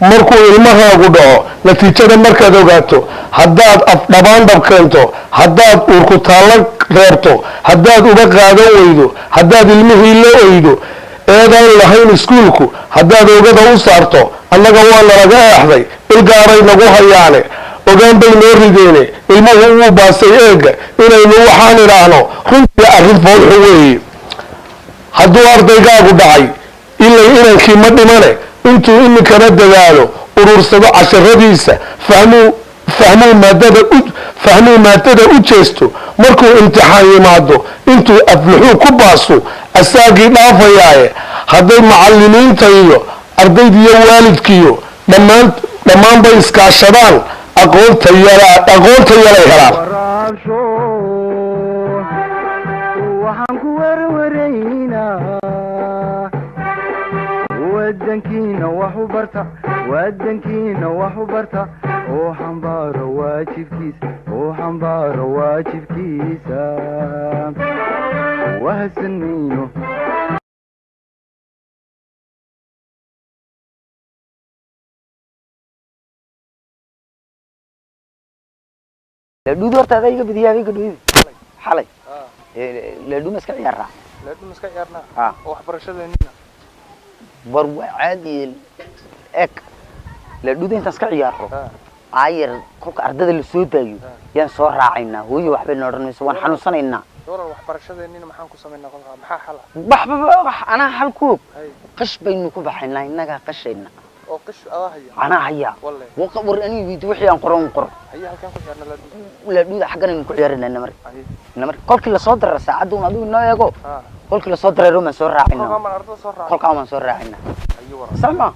markuu ilmahaagu dhaco natiijada markaad ogaato haddaad afdhabaandhab keento haddaad uurku taallo reebto haddaad uga qaadan weydo haddaad ilmihii la oydo eedaan lahayn iskuulku haddaad oogada u saarto annaga waa nalaga eexday ilgaaray nagu hayaane ogaan bay noo rideene ilmuhu uu baasay eega inaynu waxaan idhaahno runtii arrin foolxu weeye hadduu ardaygaagu dhacay ilay inankii ma dhimane intuu iminkana dadaalo urursado casharadiisa fahmuu maadada u jeesto markuu imtixaan yimaado intuu afluxuu ku baasu asaagii dhaafayaaye hadday macallimiinta iyo ardaydiiyo waalidkiiyo dhammaan bay iskaashadaan aqoonta yalay helaan wadankiina wax u barta oo xambaaro waajibkiisa wahsan mayno لدو دورت هذا يقبل ديابي كدوي حالي لدو مسك عيارنا وحبر شذنينا برو عادي اك لدو ده انت مسك عياره عاير كوك أردد اللي سويته يان صور راعينا هو يوحب النورن سوان حنوصلنا دور وحبر شذنينا ما حنكو سمينا محا حلا بح أنا حلكوك قش بينكم بحنا إنك قشينا وقش هي أنا هيا وقبر أني بيتوحي عن قرون قر هي هل كان كنا لدو ده حقنا نكون عيارنا النمر كل كلا صدر ساعدوا نادو إنه يجو كل كلا صدر روما صور راعينا كل كمان صور راعينا أيوة سلمى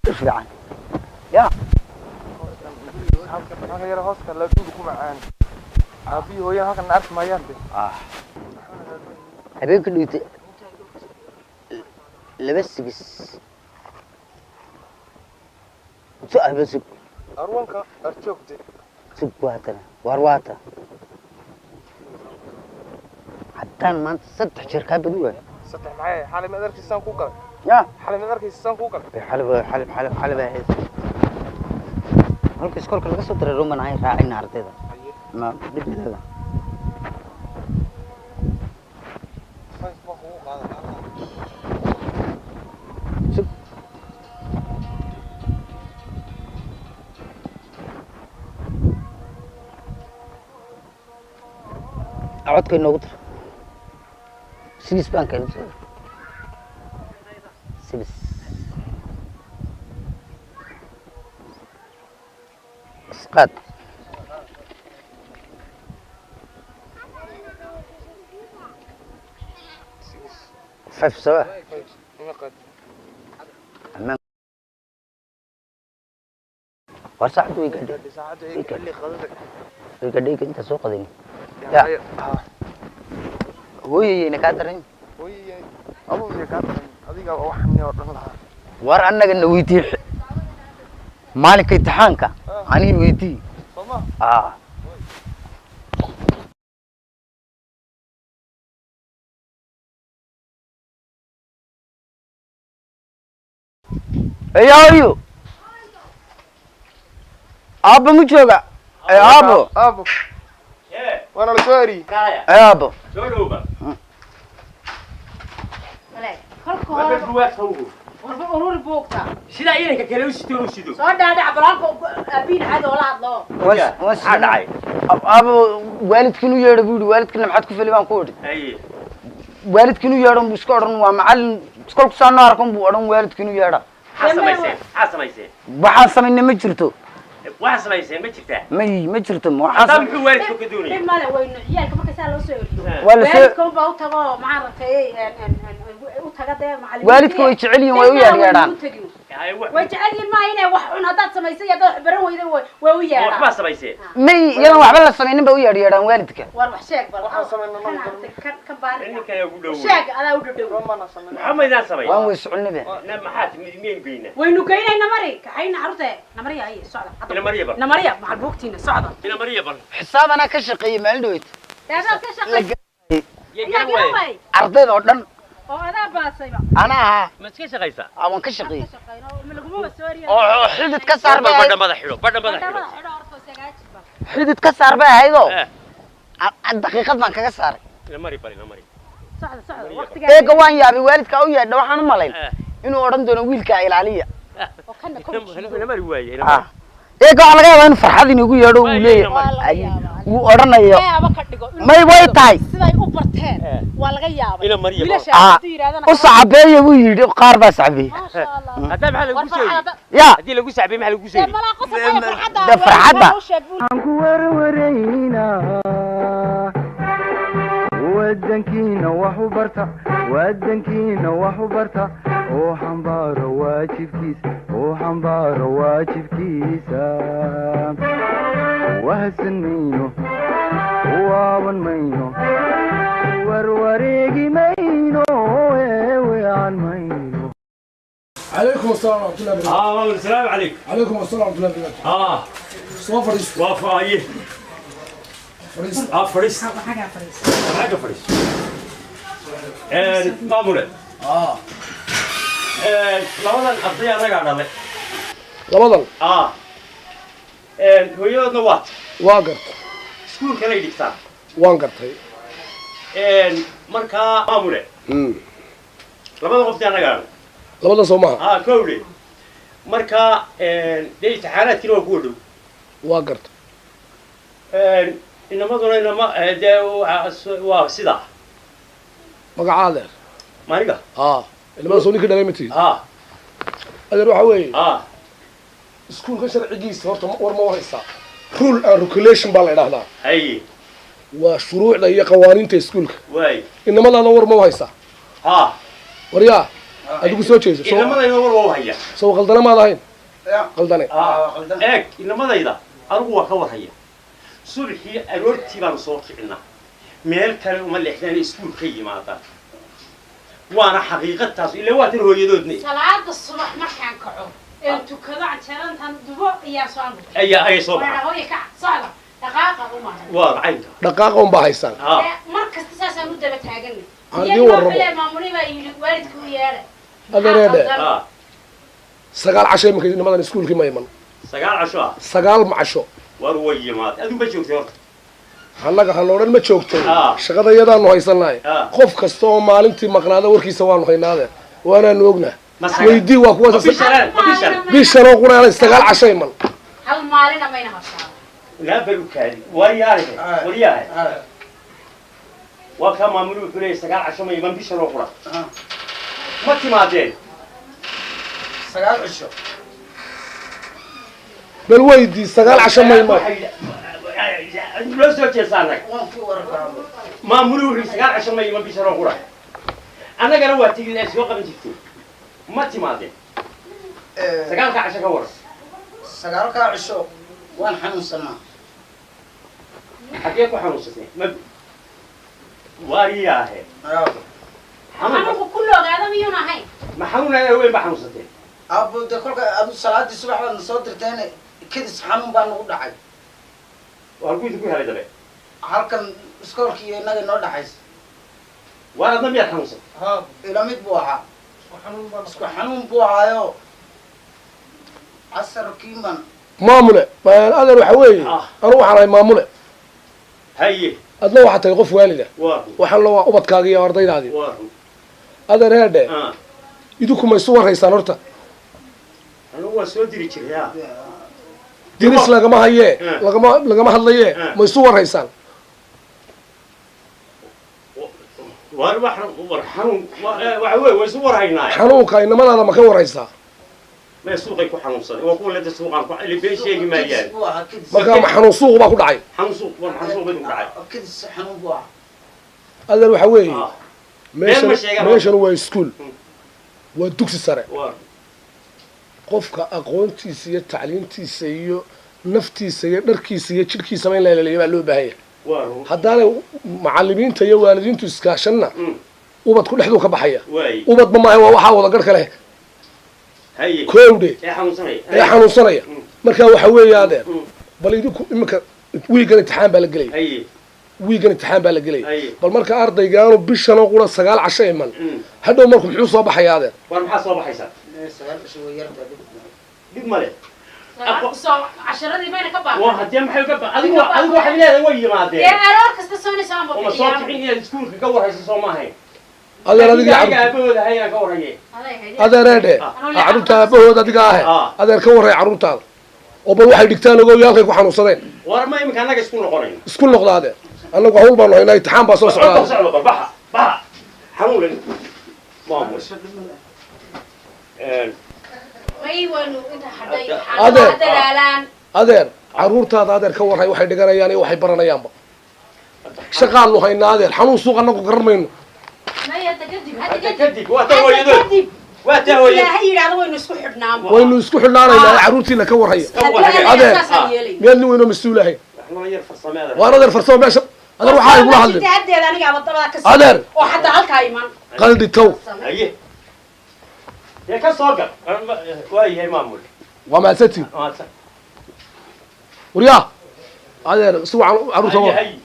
إيش يعني يا هذا يرى هاسك لا تدخل معانا أبي هو يا هاك نعرف ما ينبه أبيك اللي لبس بس سؤال بس أروانك أرتوك دي سبواتنا وارواتا حتى ما أنت ستح شركات بدوها ستح معايا حالي ما أدرك السان كوكر يا حالي ما أدرك السان كوكر حلب هاي هلك سكول كل قصة ترى رومان هاي راعينا عرضه ما بدي هذا شوف أعود كأنه قطر سيبس بان كأنه سيبس اسقاط فايف سوا أمام ورسعته يقديك أنت سوق ذي يا هو ينكاترين هو أبو ينكاترين هذيك واحد من يورطها ور أنك إنه ويتيح مالك امتحانك أنا ويتي أيوه أبو مجوجا أبو وانا لسوري أبو سولوبا ملاك خلك هو ورور بوقتا سيدا إيرك كلام شتو صار ده عبرانك أبين هذا ولا هذا وش هذا أبو والد كنو يربود والد كنا محد كفلي ما كود أي والد كنو يرم بسكورن ومعل سكول كسرنا رقم بورن والد كنو يرا حاسة ما يصير وحاسة من مجرته وحاسة ما يصير ما شفتها ما جرت مو حاسة طب شو والد كدوني ما له وين عيالك ما كسر له سوي والدكم بوتها معرفة وتقدم معلم والدك ويجعلين ويجعلين ويجعلين ما هنا وحنا هذا سميسي هذا برو إذا ويجعلين ما سمع يصير مي يلا وحبل السمين بويجعلين والدك وروح شاك إنك يقولوا شاك أنا أقول محمد ناس سمع وين ويسعلنا به نعم حات مين بينا وينو كاين نمري كحين عرضه نمري هي الصعدة نمري مع البوكتين الصعدة نمري بل حساب أنا كشقي مالدويت هذا كشقي يا جوي عرضين أردن أنا باسيبا أنا ما تكيس غيسا أو كشقي ملقمو سوريا أو حدد كسر بدنا بها بدنا حلو بدنا حلو حدد كسر بها هيدو الدقيقة ما كسر لا مري بري لا مري صعد وقت إيه قوان يا أبي والد كأويا ده وحنا مالين إنه أورندون ويل كعيلالية وكنا كل لا مري واي إيه قال لك وين فرحة دي نقول يدو وليه وأورنا يا ما يبغى تاي سيدا يوبرتين والله يابا إلى مريم وصعبية ويدي قارب صعبي ما شاء الله هذا محل الجوسي يا هذه الجوسي عبي محل الجوسي ما لا قصة فرحة ده فرحة عنكو ورورينا ودنكينا وحو برتا ودنكينا وحو برتا oo xambaaro waajibkiisa oo xambaaro waajibkiisa wahsan mayno waaban mayno warwareegi mayno weewean mayno عليكم السلام ورحمة الله وبركاته. السلام عليكم عليكم السلام ورحمة الله وبركاته. صوفريس. وافايه فريس. فريس حاجة فريس حاجة فريس مامولة labadan arday anaga dhalay labadan hooyadoodna waa waa gartay iskuulka lay dhigtaan waan gartay markaa maamule labada qoftii anaga dhalay labadan soo maaha kowle markaa dee imtixaanaadkiina waa kuwa dhow waa gartay inamaduna inama dee waa sidaa magacaadeer maniga ilmaha soo ninka dhalay ma tihi adeer waxa weeye iskuulka sharcigiisa horta war ma waraysaa rule and regulation baa la idhaahdaa haye waa shuruucda iyo qawaaniinta iskuulka waay inamadaana war ma haysaa waryaa adigu soo jeeso inamadayda war waa haya soo qaldana maad ahayn qaldane eeg inamadayda anigu waa ka war haya subaxii aroortii baan soo kicinaa meel kale uma leexdaan iskuulka yimaadaan وانا حقيقة تاس إلا وقت الهويدودني. صلاة الصبح ما كان كعو. أنتو كذا عن شرن تندبو يا صابو. أي صبح. وأنا هوي كع صلاة دقائق وما. وعينك. دقائق وما بحيسان. مركز تساسا مدة بتهاجني. عندي وربو. يا ماموري بقى والد كويارة. هذا ريبة. سجال عشاء ممكن إنه مثلا سكول كم يمن. سجال عشاء. سجال معشاء. وروي مات. أدو بشوف ثور. هلا هالورن ما شوكتي شغله يدا إنه هيصلناي خوف كستو مالنتي مقناده وركي سوان هيناده وأنا نوجنا ويدي وقوة بيشرا قرنا على استقال عشاء من هل مالنا ما ينهار لا بلوكادي ورياه وكم عملوا كله استقال عشاء ما يمن بيشرا قرنا ما تمادين استقال عشاء بالويدي استقال عشاء ما يمن لو سويت صارك ما ملوه سجال عشان ما يمن بيشرا قرا أنا قالوا وقتي الأسواق بنجيبتو ما تمادين سجال كعشان كورس سجال كعشو وان حنوسنا حكيكوا حنوسني ما وارياه أنا كله قاعدة ميونا هاي ما حنونا وين بحنوستين أبو دكتور أبو صلاة الصبح والنصوت تاني كده حنون بانو دعي وهالكوي تقول هذا ده halkan iskoolkii inaga noo dhaxays waa adna miyaad xanuunsan ila mid buu ahaa isku xanuun buu ahaayo casarkiiman maamule adeer waxa weeye anu waxaan ahay maamule haye adna waxaad tahay qof waalida waxaan la waa ubadkaaga iyo ardaydaadii adeer heedhe idinku ma isu warhaysaan horta anigu waa soo diri jiray diris lagama haye lagama hadlaye ma isu warhaysaan xanuunka inamadaada ma ka warhaysaa markaa ma xanuun suuq baa ku dhacay adeer waxa weeye meeshan waa iskuul waa dugsi sare qofka aqoontiisa iyo tacliintiisa iyo naftiisa iyo dharkiisa iyo jidhkiisaba in la ilaaliyo baa loo baahan yahay haddaanay macallimiinta iyo waalidiintu iskaashanna ubadku dhexduu ka baxaya ubadba maaha waa waxaa wada garhka leh kowdhe ee xanuunsanaya markaa waxa weeye adeer bal idinku iminka wiigan imtixaan baa la gelaya wiigan imtixaan baa la gelaya Aye. bal marka ardaygaanu bishanoo qura 9 casho iman hadhow marku muxuu soo baxayaa adeer war maxaa soo baxaysaa dib male casharadii mayna ka baahan waa hadee maxay ka baa adigu waxay leedahay way yimaadeen dee aroor kasta soonaysa ama uma soo kicin inaad iskuulka ka warhayso soo ma ahayn adeer adiga aabahooda hayaan ka warhaye adeereedhe carruurta aabahooda adiga ahe adeer ka warray carruurtaada oo bal waxay dhigtaan ogow yaalkay ku xanuunsadeen war ma iminka annaga isku noqonayn isku noqda adeer annagu hawl baanu haynaa imtixaan baa soo socdaa socdo baxa xanuulan maamul may wanu inta haday Adeer. hadalaalaan adeer carruurtaada adeer ka warray waxay dhiganayaan iyo waxay baranayaanba shaqaanu haynaa adeer xanuun suuq annagu garan mayno may hadda kadib kadib waa ta hooyadood waa ta hooyad ilaahay yidhaahdo waynu isku xidhnaanba waynu isku xidhnaanaynaa carruurtiina ka warraya adeer miyaad nin weynoo mas-uul ahayn waxna yar farsameeda waan adeer farsamo meesha adeer waxaa igula hadlin haddeeda aniga abadabada ka Adeer. oo xataa halkaa iman qaldi tow haye dee ka soo gal waa yahay maamul waa mahadsantiin maadsan waryaa adeer si wacan carruurta haye war haye